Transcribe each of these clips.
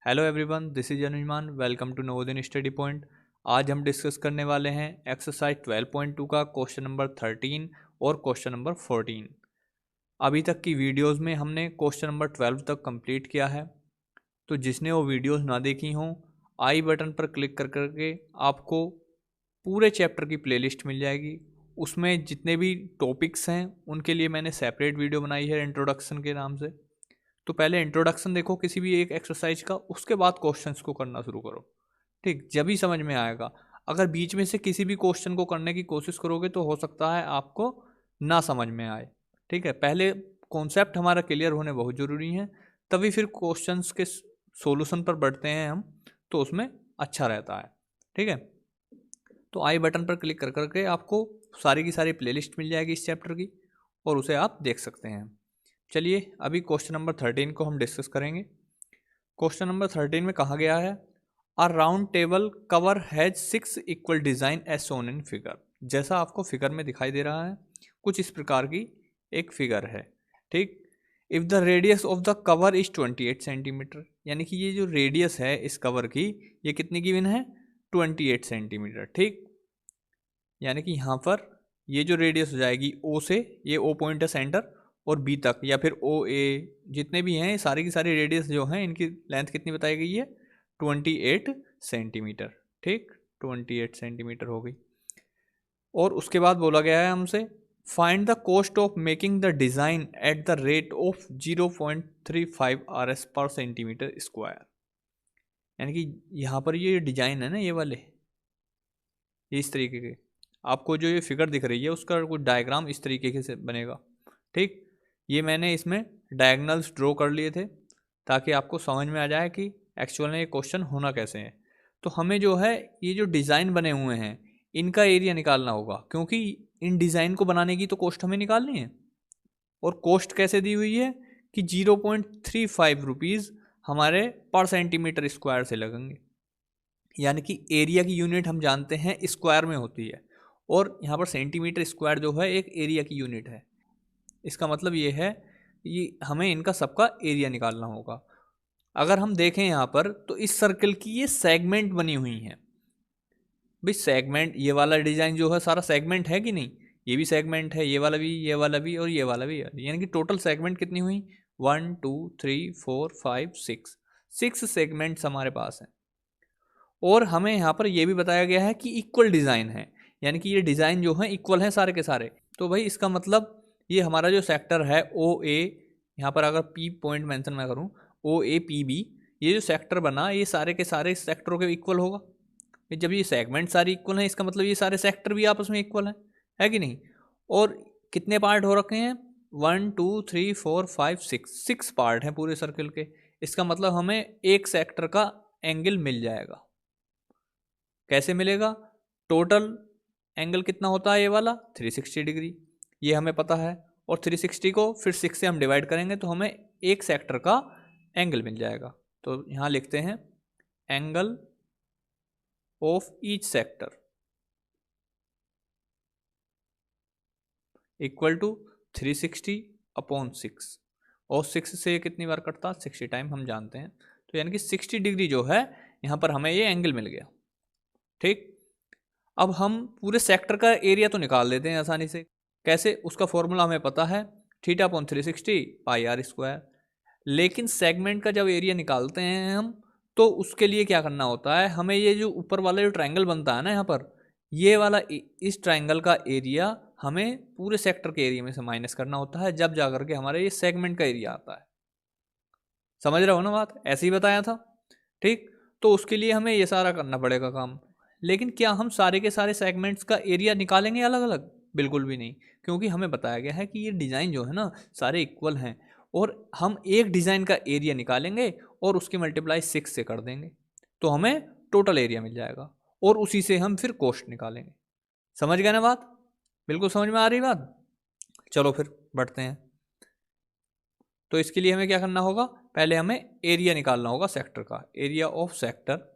Hello everyone, this is Anuman. Welcome to Navodaya Study Point. आज हम discuss करने वाले हैं एक्सरसाइज 12.2 का क्वेश्चन नंबर 13 और क्वेश्चन नंबर 14। अभी तक की वीडियोस में हमने क्वेश्चन नंबर 12 तक कंप्लीट किया है, तो जिसने वो वीडियोस ना देखी हों, आई बटन पर क्लिक कर करके आपको पूरे चैप्टर की प्लेलिस्ट मिल जाएगी। उसमें जितने भी टॉपिक्स हैं उनके लिए मैंने सेपरेट वीडियो बनाई है इंट्रोडक्शन के नाम से। तो पहले इंट्रोडक्शन देखो किसी भी एक एक्सरसाइज का, उसके बाद क्वेश्चंस को करना शुरू करो। ठीक, जब ही समझ में आएगा। अगर बीच में से किसी भी क्वेश्चन को करने की कोशिश करोगे तो हो सकता है आपको ना समझ में आए। ठीक है, पहले कॉन्सेप्ट हमारा क्लियर होने बहुत ज़रूरी है, तभी फिर क्वेश्चंस के सॉल्यूशन पर बढ़ते हैं हम, तो उसमें अच्छा रहता है। ठीक है, तो आई बटन पर क्लिक कर करके आपको सारी की सारी प्लेलिस्ट मिल जाएगी इस चैप्टर की, और उसे आप देख सकते हैं। चलिए अभी क्वेश्चन नंबर 13 को हम डिस्कस करेंगे। क्वेश्चन नंबर 13 में कहा गया है, a round table cover has 6 equal design as shown in figure. जैसा आपको फिगर में दिखाई दे रहा है, कुछ इस प्रकार की एक फिगर है। ठीक, if the radius of the cover is 28 centimetre, यानी कि ये जो रेडियस है इस कवर की, ये कितनी गिवन है? 28 सेंटीमीटर। ठीक, यानी कि यहाँ पर ये जो रेडियस हो जाएगी ओ से, ये ओ पॉइंट है सेंटर, और बी तक या फिर ओ ए, जितने भी हैं सारी की सारी रेडियस जो हैं इनकी लेंथ कितनी बताई गई है? 28 सेंटीमीटर। ठीक, 28 सेंटीमीटर हो गई। और उसके बाद बोला गया है हमसे, find the cost of making the design at the rate of 0.35 RS पर सेंटीमीटर स्क्वायर। यानी कि यहाँ पर ये डिजाइन है ना, ये वाले, ये इस तरीके के, आपको जो ये फिगर दिख रही है उसका कुछ डायग्राम इस तरीके से बनेगा। ठीक, ये मैंने इसमें डायगनल्स ड्रॉ कर लिए थे ताकि आपको समझ में आ जाए कि एक्चुअल में ये क्वेश्चन होना कैसे है। तो हमें जो है ये जो डिज़ाइन बने हुए हैं इनका एरिया निकालना होगा, क्योंकि इन डिज़ाइन को बनाने की तो कॉस्ट हमें निकालनी है। और कॉस्ट कैसे दी हुई है कि 0.35 रुपीज़ हमारे पर सेंटीमीटर स्क्वायर से लगेंगे। यानी कि एरिया की यूनिट हम जानते हैं स्क्वायर में होती है, और यहाँ पर सेंटीमीटर स्क्वायर जो है एक एरिया की यूनिट है। इसका मतलब ये है कि हमें इनका सबका एरिया निकालना होगा। अगर हम देखें यहाँ पर तो इस सर्कल की ये सेगमेंट बनी हुई हैं। भाई सेगमेंट, ये वाला डिज़ाइन जो है सारा सेगमेंट है कि नहीं? ये भी सेगमेंट है, ये वाला भी, ये वाला भी, और ये वाला भी। यानी कि टोटल सेगमेंट कितनी हुई? 1 2 3 4 5 6 सेगमेंट्स हमारे पास हैं। और हमें यहाँ पर यह भी बताया गया है कि इक्वल डिज़ाइन है, यानी कि ये डिज़ाइन जो है इक्वल हैं सारे के सारे। तो भाई इसका मतलब ये हमारा जो सेक्टर है ओ ए, यहाँ पर अगर पी पॉइंट मेंशन मैं करूँ, ओ ए पी बी, ये जो सेक्टर बना ये सारे के सारे सेक्टरों के इक्वल होगा। जब ये सेगमेंट सारे इक्वल हैं, इसका मतलब ये सारे सेक्टर भी आपस में इक्वल हैं, है कि नहीं? और कितने पार्ट हो रखे हैं? 1 2 3 4 5 6 पार्ट हैं पूरे सर्कल के। इसका मतलब हमें एक सेक्टर का एंगल मिल जाएगा। कैसे मिलेगा? टोटल एंगल कितना होता है? ये वाला 360 डिग्री, ये हमें पता है। और 360 को फिर 6 से हम डिवाइड करेंगे तो हमें एक सेक्टर का एंगल मिल जाएगा। तो यहाँ लिखते हैं angle of each sector equal to 360 upon 6, और 6 से कितनी बार कटता? 60 टाइम, हम जानते हैं। तो यानी कि 60 डिग्री जो है यहाँ पर हमें ये एंगल मिल गया। ठीक, अब हम पूरे सेक्टर का एरिया तो निकाल देते हैं आसानी से। कैसे? उसका फॉर्मूला हमें पता है, theta upon 360 pi r square. लेकिन सेगमेंट का जब एरिया निकालते हैं हम, तो उसके लिए क्या करना होता है? हमें ये जो ऊपर वाला जो ट्रायंगल बनता है ना यहाँ पर, ये वाला इस ट्रायंगल का एरिया हमें पूरे सेक्टर के एरिया में से माइनस करना होता है, जब जाकर के हमारे ये सेगमेंट का एरिया आता है। समझ रहे हो ना बात? ऐसे ही बताया था। ठीक, तो उसके लिए हमें ये सारा करना पड़ेगा काम। लेकिन क्या हम सारे के सारे सेगमेंट्स का एरिया निकालेंगे अलग अलग? बिल्कुल भी नहीं, क्योंकि हमें बताया गया है कि ये डिज़ाइन जो है ना सारे इक्वल हैं, और हम एक डिज़ाइन का एरिया निकालेंगे और उसकी मल्टीप्लाई 6 से कर देंगे, तो हमें टोटल एरिया मिल जाएगा, और उसी से हम फिर कॉस्ट निकालेंगे। समझ गए ना बात? बिल्कुल समझ में आ रही बात? चलो फिर बढ़ते हैं। तो इसके लिए हमें क्या करना होगा? पहले हमें एरिया निकालना होगा सेक्टर का। Area of sector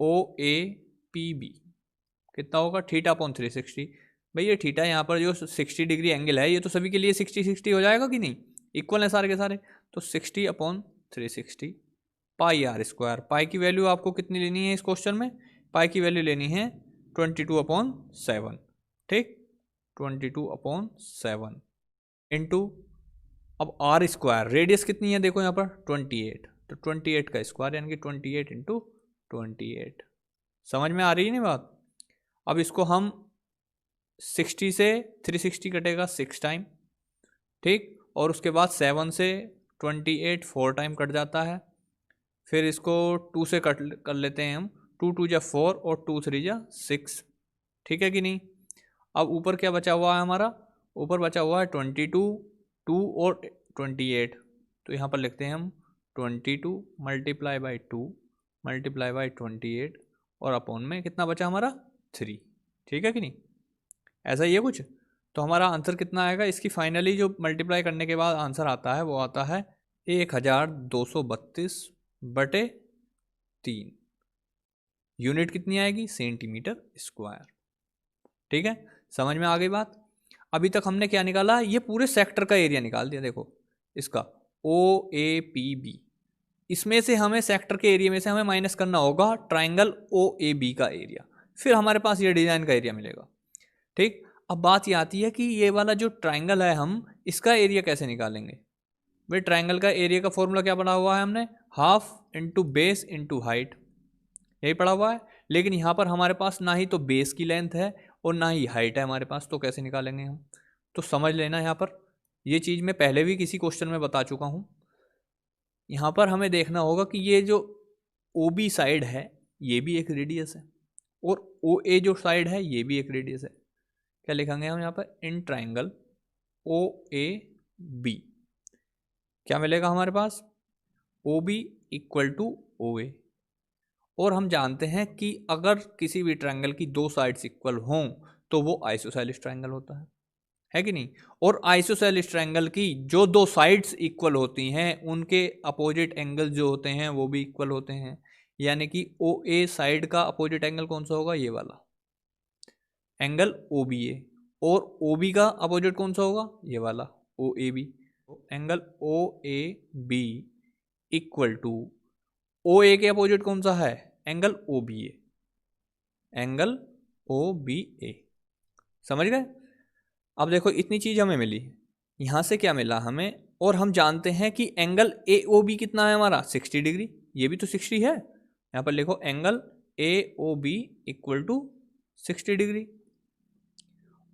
O A P B कितना होगा? Theta upon 360। भाई ये थीटा यहाँ पर जो 60 डिग्री एंगल है, ये तो सभी के लिए 60 60 हो जाएगा कि नहीं? इक्वल है सारे के सारे। तो 60/360 पाई आर स्क्वायर। पाई की वैल्यू आपको कितनी लेनी है इस क्वेश्चन में? पाई की वैल्यू लेनी है 22/7। ठीक, 22/7 इंटू, अब आर स्क्वायर, रेडियस कितनी है देखो यहाँ पर 28, तो 28 का स्क्वायर यानी कि 28 इंटू 28। समझ में आ रही है ना बात? अब इसको हम 60 से 360 कटेगा 6 टाइम, ठीक, और उसके बाद 7 से 28 4 टाइम कट जाता है। फिर इसको 2 से कट कर लेते हैं हम, 2 2 जा 4 और 2 3 जा 6, ठीक है कि नहीं? अब ऊपर क्या बचा हुआ है हमारा? ऊपर बचा हुआ है 22, 2 और 28, तो यहाँ पर लिखते हैं हम 22 मल्टीप्लाई बाई 2 मल्टीप्लाई बाई 28 और अपॉन में कितना बचा हमारा 3, ठीक है कि नहीं? ऐसा ही है कुछ। तो हमारा आंसर कितना आएगा इसकी फाइनली जो मल्टीप्लाई करने के बाद आंसर आता है वो आता है 1232/3। यूनिट कितनी आएगी? Centimetre square. ठीक है, समझ में आ गई बात? अभी तक हमने क्या निकाला? ये पूरे सेक्टर का एरिया निकाल दिया। देखो इसका OAPB, इसमें से हमें सेक्टर के एरिया में से हमें माइनस करना होगा ट्राइंगल OAB का एरिया, फिर हमारे पास ये डिजाइन का एरिया मिलेगा। ठीक, अब बात ये आती है कि ये वाला जो ट्राइंगल है हम इसका एरिया कैसे निकालेंगे? भाई ट्राइंगल का एरिया का फॉर्मूला क्या पढ़ा हुआ है हमने? Half into base into height, यही पढ़ा हुआ है। लेकिन यहाँ पर हमारे पास ना ही तो बेस की लेंथ है और ना ही हाइट है हमारे पास, तो कैसे निकालेंगे हम? तो समझ लेना यहाँ पर, ये चीज़ मैं पहले भी किसी क्वेश्चन में बता चुका हूँ। यहाँ पर हमें देखना होगा कि ये जो OB साइड है ये भी एक रेडियस है और OA जो साइड है ये भी एक रेडियस है। क्या लिखेंगे हम यहाँ पर? इन ट्राइंगल OAB क्या मिलेगा हमारे पास? OB equal to OA। और हम जानते हैं कि अगर किसी भी ट्रायंगल की दो साइड्स इक्वल हों तो वो आइसोसेलेस ट्रायंगल होता है कि नहीं? और आइसोसेलेस ट्रायंगल की जो दो साइड्स इक्वल होती हैं उनके अपोजिट एंगल जो होते हैं वो भी इक्वल होते हैं। यानी कि OA साइड का अपोजिट एंगल कौन सा होगा? ये वाला एंगल OBA, और OB का अपोजिट कौन सा होगा? ये वाला OAB। Angle OAB equal to OA के अपोजिट कौन सा है? Angle OBA, angle OBA। समझ गए? अब देखो इतनी चीज हमें मिली, यहां से क्या मिला हमें? और हम जानते हैं कि एंगल AOB कितना है हमारा? 60 डिग्री। ये भी तो 60 है, यहां पर लिखो angle AOB equal to 60 degree.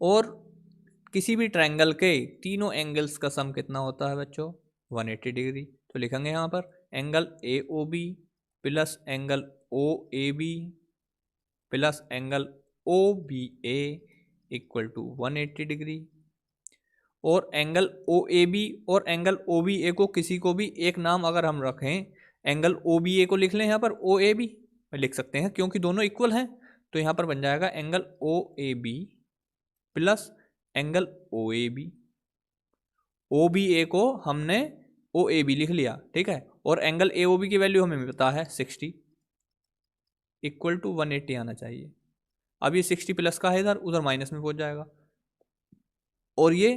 और किसी भी ट्रायंगल के तीनों एंगल्स का सम कितना होता है बच्चों? 180 डिग्री। तो लिखेंगे यहाँ पर angle AOB plus angle OAB plus angle OBA equal to 180 degree. और एंगल OAB और एंगल OBA को किसी को भी एक नाम अगर हम रखें, एंगल OBA को लिख लें यहाँ पर OAB में लिख सकते हैं क्योंकि दोनों इक्वल हैं। तो यहाँ पर बन जाएगा angle OAB plus angle OAB। OBA को हमने OAB लिख लिया, ठीक है, और एंगल AOB की वैल्यू हमें पता है 60 इक्वल टू 180 आना चाहिए। अब ये 60 प्लस का है इधर, उधर माइनस में पहुंच जाएगा और ये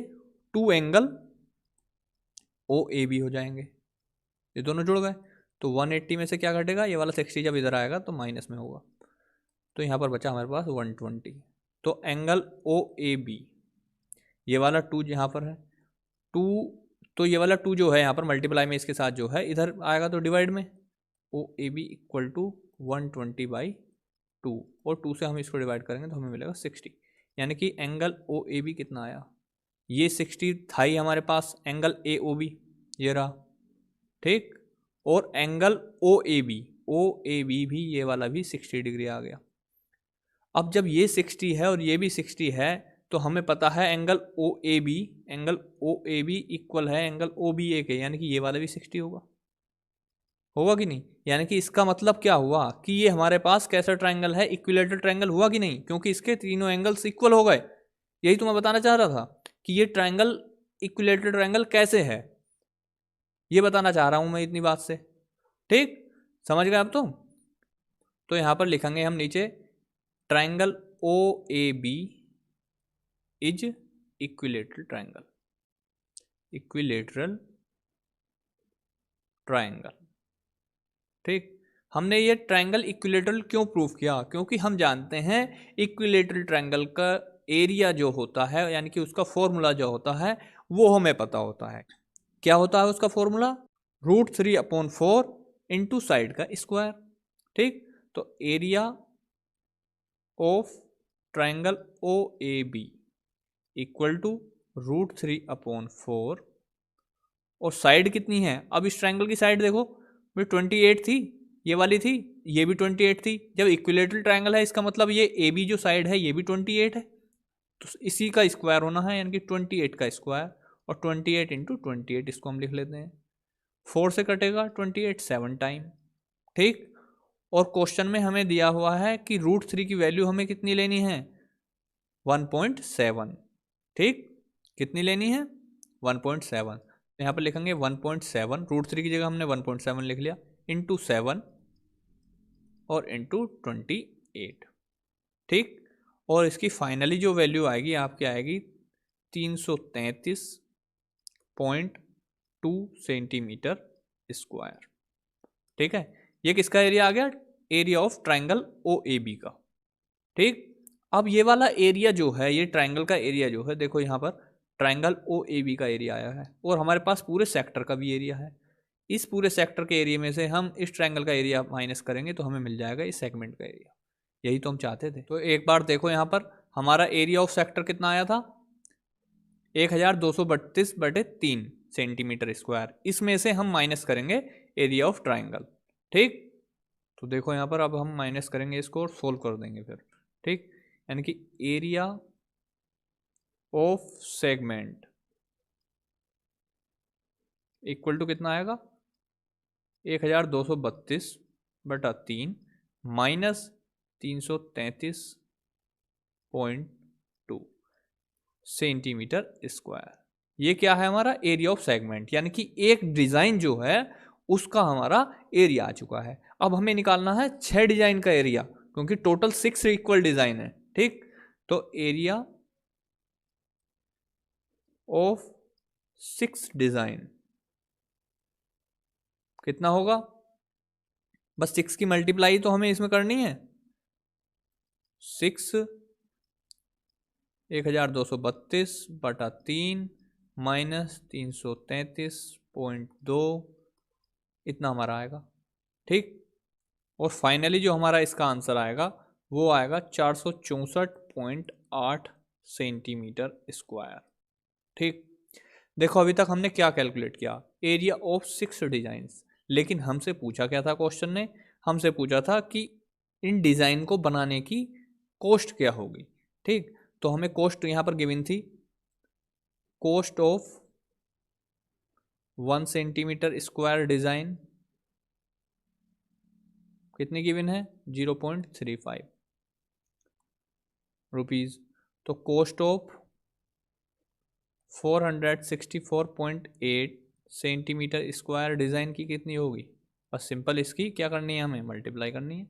टू एंगल OAB हो जाएंगे, ये दोनों जुड़ गए। तो 180 में से क्या घटेगा? ये वाला 60 जब इधर आएगा तो माइनस में होगा, तो यहाँ पर बचा हमारे पास 120। तो एंगल OAB, ये वाला 2 यहाँ पर है 2, तो ये वाला 2 जो है यहाँ पर मल्टीप्लाई में इसके साथ जो है इधर आएगा तो डिवाइड में, OAB इक्वल टू 120/2 और 2 से हम इसको डिवाइड करेंगे तो हमें मिलेगा 60। यानी कि एंगल OAB कितना आया? ये 60 था ही हमारे पास एंगल AOB, ये रहा, ठीक, और एंगल OAB भी ये वाला भी 60 डिग्री आ गया। अब जब ये 60 है और ये भी 60 है तो हमें पता है एंगल OAB इक्वल है एंगल OBA के, यानी कि ये वाला भी 60 होगा कि नहीं? यानी कि इसका मतलब क्या हुआ कि ये हमारे पास कैसा ट्रायंगल है? इक्विलेटरल ट्रायंगल हुआ कि नहीं? क्योंकि इसके तीनों एंगल्स इक्वल हो गए। यही तो मैं बताना चाह रहा था कि ये ट्रायंगल इक्विलेटरल ट्रायंगल कैसे है, ये बताना चाह रहा हूं मैं इतनी बात से। ठीक, समझ गए अब? तो यहां पर लिखेंगे हम नीचे triangle OAB is equilateral triangle, equilateral triangle. ठीक, हमने ये ट्रायंगल इक्विलेटरल क्यों प्रूव किया? क्योंकि हम जानते हैं इक्विलेटरल ट्रायंगल का एरिया जो होता है, यानी कि उसका फॉर्मूला जो होता है वो हमें पता होता है। क्या होता है उसका फॉर्मूला? √3/4 इंटू साइड का स्क्वायर। ठीक, तो area of triangle O A B equal to √3/4, और साइड कितनी है? अब इस ट्रायंगल की साइड देखो, 28 थी, ये वाली थी, ये भी 28 थी। जब इक्विलेटरल ट्रायंगल है इसका मतलब ये ए बी जो साइड है ये भी 28 है, तो इसी का स्क्वायर होना है, यानी कि 28 का स्क्वायर। और 28 इंटू 28 इसको हम लिख लेते हैं, 4 से कटेगा 28 7 टाइम। ठीक, और क्वेश्चन में हमें दिया हुआ है कि √3 की वैल्यू हमें कितनी लेनी है? 1.7। ठीक, कितनी लेनी है? 1.7। यहाँ पर लिखेंगे 1.7, √3 की जगह हमने 1.7 लिख लिया, इंटू 7 और इंटू 28। ठीक, और इसकी फाइनली जो वैल्यू आएगी आपकी आएगी 333.2 सेंटीमीटर स्क्वायर। ठीक है, ये किसका एरिया आ गया? Area of triangle O A B का। ठीक, अब ये वाला एरिया जो है, ये ट्राइंगल का एरिया जो है, देखो यहाँ पर ट्राइंगल ओ ए बी का एरिया आया है, और हमारे पास पूरे सेक्टर का भी एरिया है। इस पूरे सेक्टर के एरिया में से हम इस ट्राइंगल का एरिया माइनस करेंगे तो हमें मिल जाएगा इस सेगमेंट का एरिया। यही तो हम चाहते थे। तो एक बार देखो यहाँ पर हमारा एरिया ऑफ सेक्टर कितना आया था? 1232/3 सेंटीमीटर स्क्वायर। इसमें से हम माइनस करेंगे एरिया ऑफ ट्राइंगल। ठीक, तो देखो यहाँ पर अब हम माइनस करेंगे इसको और सोल्व कर देंगे फिर। ठीक, यानी कि area of segment equal to कितना आएगा? 1232/3 माइनस 333.2 सेंटीमीटर स्क्वायर। ये क्या है? हमारा एरिया ऑफ सेगमेंट, यानी कि एक डिजाइन जो है उसका हमारा एरिया आ चुका है। अब हमें निकालना है 6 डिजाइन का एरिया, क्योंकि टोटल 6 इक्वल डिजाइन है। ठीक, तो एरिया ऑफ 6 डिजाइन कितना होगा? बस 6 की मल्टीप्लाई तो हमें इसमें करनी है। 6 1232/3 माइनस 333.2 इतना हमारा आएगा। ठीक, और फाइनली जो हमारा इसका आंसर आएगा वो आएगा 464.8 सेंटीमीटर स्क्वायर। ठीक, देखो अभी तक हमने क्या कैलकुलेट किया? Area of 6 designs. लेकिन हमसे पूछा क्या था क्वेश्चन ने? हमसे पूछा था कि इन डिजाइन को बनाने की कॉस्ट क्या होगी। ठीक, तो हमें कॉस्ट यहां पर गिवन थी, cost of 1 centimetre square design कितनी गिवन है? 0.35 रुपीज। तो cost of 464.8 centimetre square design की कितनी होगी? बस सिंपल इसकी क्या करनी है? हमें मल्टीप्लाई करनी है।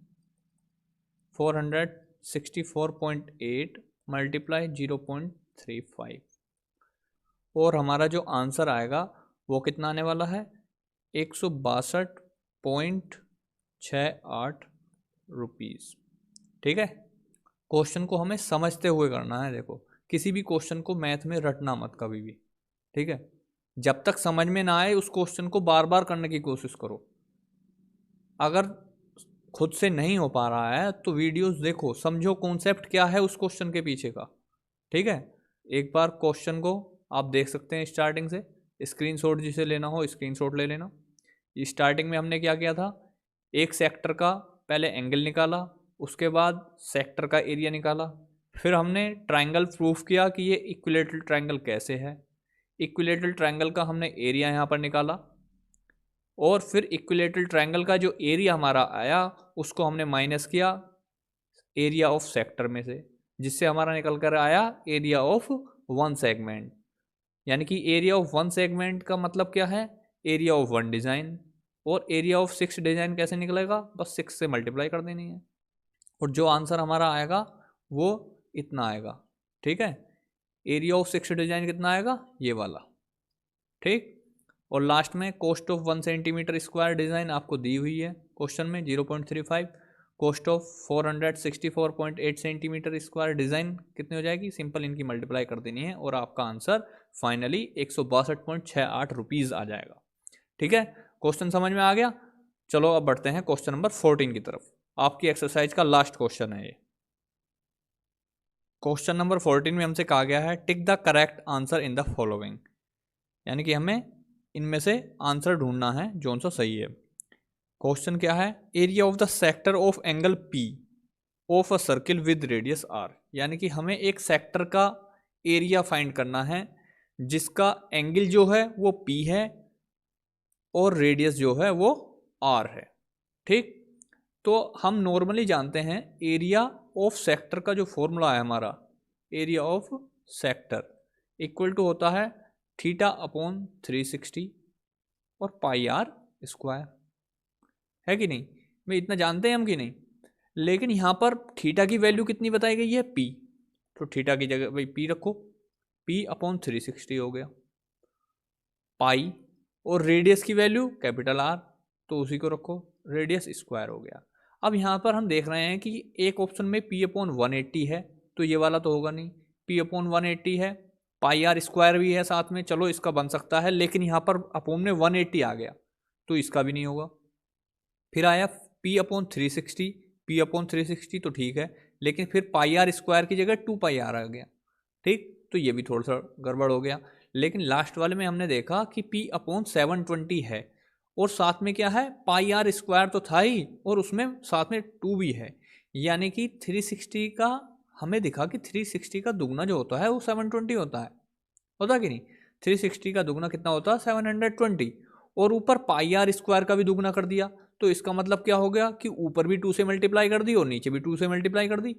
464.8 मल्टीप्लाई 0.35, और हमारा जो आंसर आएगा वो कितना आने वाला है? 162.68 रुपीज़। ठीक है, क्वेश्चन को हमें समझते हुए करना है। देखो किसी भी क्वेश्चन को मैथ में रटना मत कभी भी। ठीक है, जब तक समझ में ना आए उस क्वेश्चन को बार बार करने की कोशिश करो। अगर खुद से नहीं हो पा रहा है तो वीडियोस देखो, समझो कॉन्सेप्ट क्या है उस क्वेश्चन के पीछे का। ठीक है, एक बार क्वेश्चन को आप देख सकते हैं स्टार्टिंग से, स्क्रीनशॉट जिसे लेना हो स्क्रीनशॉट ले लेना। स्टार्टिंग में हमने क्या किया था? एक सेक्टर का पहले एंगल निकाला, उसके बाद सेक्टर का एरिया निकाला, फिर हमने ट्राइंगल प्रूफ किया कि ये इक्विलेटरल ट्राइंगल कैसे है। इक्विलेटरल ट्राइंगल का हमने एरिया यहाँ पर निकाला, और फिर इक्विलेटरल ट्राइंगल का जो एरिया हमारा आया उसको हमने माइनस किया एरिया ऑफ सेक्टर में से, जिससे हमारा निकल कर आया एरिया ऑफ 1 सेगमेंट। यानी कि एरिया ऑफ 1 सेगमेंट का मतलब क्या है? Area of 1 design. और एरिया ऑफ 6 डिजाइन कैसे निकलेगा? बस 6 से मल्टीप्लाई कर देनी है, और जो आंसर हमारा आएगा वो इतना आएगा। ठीक है, एरिया ऑफ 6 डिजाइन कितना आएगा? ये वाला। ठीक, और लास्ट में cost of 1 centimetre square design आपको दी हुई है क्वेश्चन में 0.35, cost of 464.8 centimetre square design कितनी हो जाएगी, सिंपल इनकी मल्टीप्लाई कर देनी है और आपका आंसर फाइनली 162.68 रुपीज़ आ जाएगा। ठीक है, क्वेश्चन समझ में आ गया। चलो अब बढ़ते हैं क्वेश्चन नंबर 14 की तरफ। आपकी एक्सरसाइज का लास्ट क्वेश्चन है ये। क्वेश्चन नंबर 14 में हमसे कहा गया है tick the correct answer in the following, यानी कि हमें इनमें से आंसर ढूंढना है जो सा सही है। क्वेश्चन क्या है, area of the sector of angle P of a circle with radius R, यानी कि हमें एक सेक्टर का एरिया फाइंड करना है जिसका एंगल जो है वो पी है और रेडियस जो है वो आर है। ठीक, तो हम नॉर्मली जानते हैं एरिया ऑफ सेक्टर का जो फॉर्मूला है हमारा, area of sector equal to होता है थीटा अपॉन 360 और पाई आर स्क्वायर, है कि नहीं। मैं इतना जानते हैं हम कि नहीं, लेकिन यहाँ पर थीटा की वैल्यू कितनी बताई गई है, पी, तो थीटा की जगह भाई पी रखो, पी अपॉन 360 हो गया, पाई और रेडियस की वैल्यू कैपिटल आर, तो उसी को रखो, रेडियस स्क्वायर हो गया। अब यहाँ पर हम देख रहे हैं कि एक ऑप्शन में पी अपॉन 180 है, तो ये वाला तो होगा नहीं, पी अपॉन 180 है, पाई आर स्क्वायर भी है साथ में, चलो इसका बन सकता है, लेकिन यहाँ पर अपॉन में 180 आ गया तो इसका भी नहीं होगा। फिर आया पी अपॉन 360, पी अपॉन 360 तो ठीक है, लेकिन फिर पाई आर स्क्वायर की जगह 2 पाई आर आ गया, ठीक, तो ये भी थोड़ा सा गड़बड़ हो गया। लेकिन लास्ट वाले में हमने देखा कि पी अपॉन 720 है और साथ में क्या है, पाई आर स्क्वायर तो था ही और उसमें साथ में 2 भी है, यानी कि 360 का हमें दिखा कि 360 का दुगना जो होता है वो 720 होता कि नहीं। 360 का दुगना कितना होता है, 720, और ऊपर पाई आर स्क्वायर का भी दुगना कर दिया, तो इसका मतलब क्या हो गया कि ऊपर भी 2 से मल्टीप्लाई कर दी और नीचे भी 2 से मल्टीप्लाई कर दी,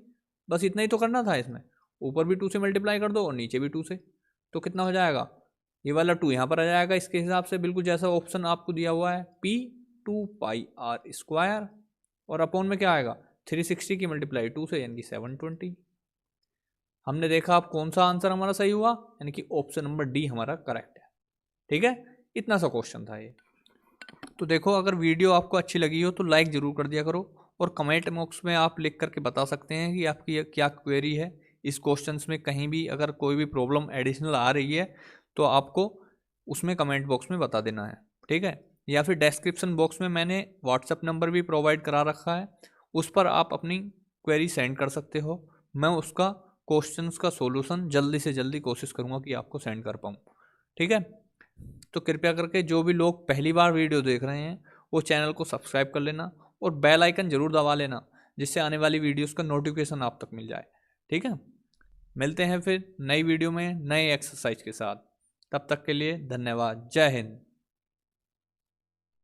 बस इतना ही तो करना था इसमें, ऊपर भी 2 से मल्टीप्लाई कर दो और नीचे भी 2 से, तो कितना हो जाएगा, ये वाला 2 यहाँ पर आ जाएगा इसके हिसाब से, बिल्कुल जैसा ऑप्शन आपको दिया हुआ है, पी 2 पाई आर स्क्वायर, और अपॉन में क्या आएगा, 360 की मल्टीप्लाई 2 से यानी कि 720। हमने देखा अब कौन सा आंसर हमारा सही हुआ, यानी कि ऑप्शन नंबर डी हमारा करेक्ट है। ठीक है, इतना सा क्वेश्चन था ये। तो देखो, अगर वीडियो आपको अच्छी लगी हो तो लाइक ज़रूर कर दिया करो और कमेंट बॉक्स में आप लिख करके बता सकते हैं कि आपकी क्या क्वेरी है इस क्वेश्चंस में। कहीं भी अगर कोई भी प्रॉब्लम एडिशनल आ रही है तो आपको उसमें कमेंट बॉक्स में बता देना है, ठीक है। या फिर डिस्क्रिप्शन बॉक्स में मैंने व्हाट्सएप नंबर भी प्रोवाइड करा रखा है, उस पर आप अपनी क्वेरी सेंड कर सकते हो। मैं उसका क्वेश्चंस का सॉल्यूशन जल्दी से जल्दी कोशिश करूँगा कि आपको सेंड कर पाऊँ, ठीक है। तो कृपया करके जो भी लोग पहली बार वीडियो देख रहे हैं वो चैनल को सब्सक्राइब कर लेना और बेल आइकन ज़रूर दबा लेना, जिससे आने वाली वीडियोस का नोटिफिकेशन आप तक मिल जाए, ठीक है। मिलते हैं फिर नई वीडियो में नए एक्सरसाइज के साथ, तब तक के लिए धन्यवाद, जय हिंद।